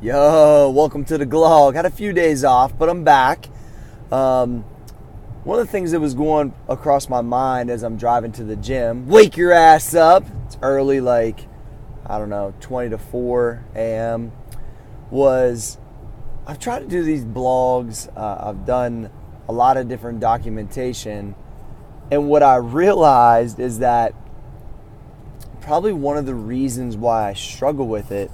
Yo, welcome to the Glog. Had a few days off, but I'm back. One of the things that was going across my mind as I'm driving to the gym, wake your ass up. It's early, like, 20 to 4 a.m. was I've tried to do these blogs. I've done a lot of different documentation. And what I realized is that probably one of the reasons why I struggle with it,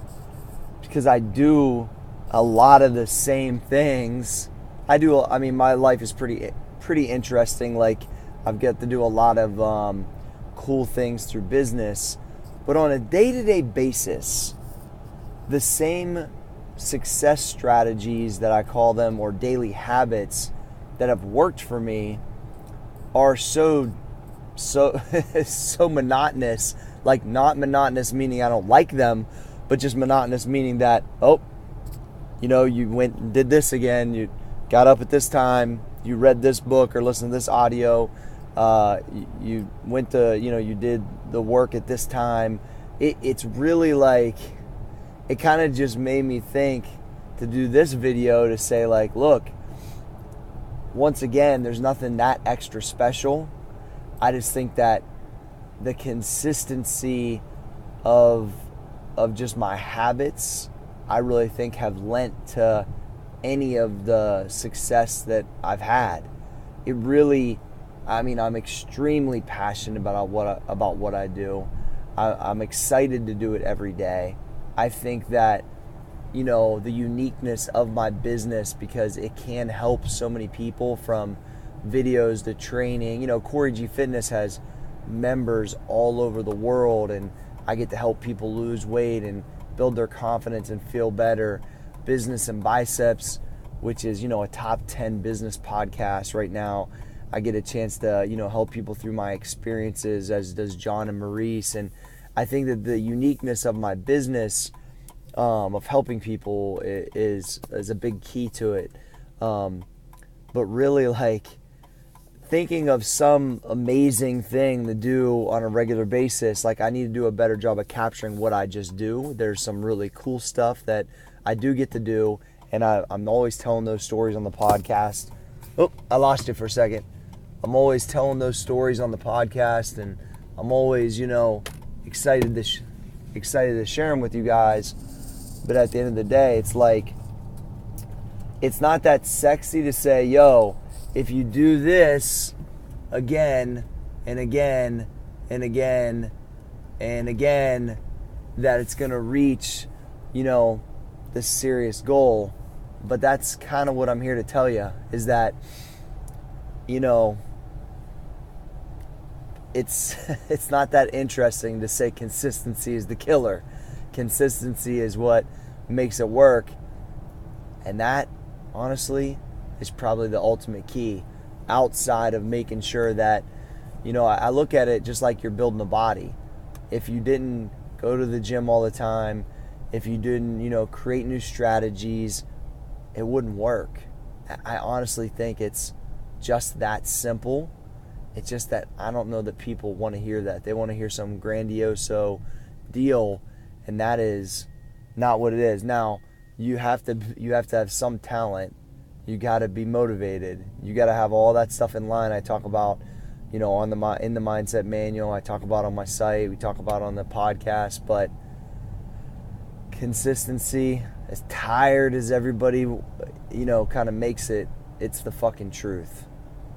because I do a lot of the same things. My life is pretty interesting. Like, I've got to do a lot of cool things through business. But on a day-to-day basis, the same success strategies that I call them, or daily habits that have worked for me, are so monotonous. Like, not monotonous meaning I don't like them, but just monotonous meaning that, you went and did this again, you got up at this time, you read this book or listened to this audio, you went to, you did the work at this time. It's really like, it kind of just made me think to do this video to say, like, look, once again, there's nothing that extra special. I just think that the consistency of just my habits, I really think have lent to any of the success that I've had. It really, I'm extremely passionate about what I do. I'm excited to do it every day. I think that, the uniqueness of my business, because it can help so many people, from videos to training. Corey G Fitness has members all over the world, and I get to help people lose weight and build their confidence and feel better. Business and Biceps, which is, a top 10 business podcast right now. I get a chance to, help people through my experiences, as does John and Maurice. And I think that the uniqueness of my business, of helping people, is a big key to it. But really, like, thinking of some amazing thing to do on a regular basis, like, I need to do a better job of capturing what I just do. There's some really cool stuff that I do get to do, and I'm always telling those stories on the podcast. Oh, I lost you for a second. I'm always telling those stories on the podcast, and I'm always, excited to share them with you guys. But at the end of the day, it's like, it's not that sexy to say, yo, if you do this again and again and again and again, that it's going to reach, this serious goal. But that's kind of what I'm here to tell you, is that, it's not that interesting to say consistency is the killer. Consistency is what makes it work. And that, honestly, is probably the ultimate key, outside of making sure that, I look at it just like you're building a body. If you didn't go to the gym all the time, if you didn't, create new strategies, it wouldn't work. I honestly think it's just that simple. It's just that I don't know that people want to hear that. They want to hear some grandioso deal, and that is not what it is. Now, you have to have some talent. You got to be motivated. You got to have all that stuff in line. I talk about, in the Mindset Manual. I talk about on my site. We talk about on the podcast. But consistency, as tired as everybody, kind of makes it, it's the fucking truth.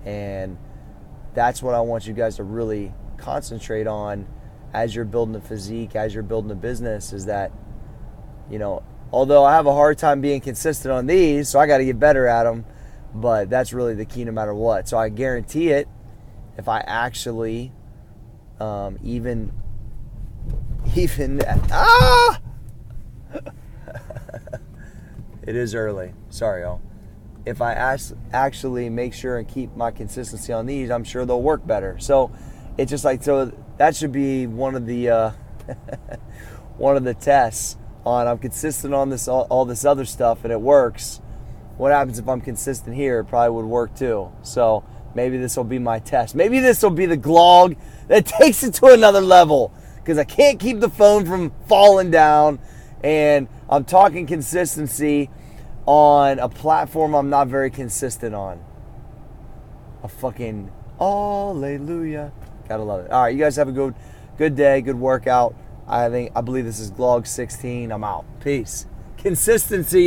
And that's what I want you guys to really concentrate on as you're building a physique, as you're building a business, is that, although I have a hard time being consistent on these, so I got to get better at them, but that's really the key no matter what. So I guarantee it, if I actually it is early. Sorry, y'all. If I actually make sure and keep my consistency on these, I'm sure they'll work better. So it's just like, so that should be one of the one of the tests. I'm consistent on this, all this other stuff, and it works. What happens if I'm consistent here? It probably would work too. So maybe this will be my test. Maybe this will be the glog that takes it to another level, because I can't keep the phone from falling down, And I'm talking consistency on a platform I'm not very consistent on. A fucking hallelujah. Gotta love it. All right, you guys have a good day, good workout. I believe this is vlog 16. I'm out. Peace. Consistency.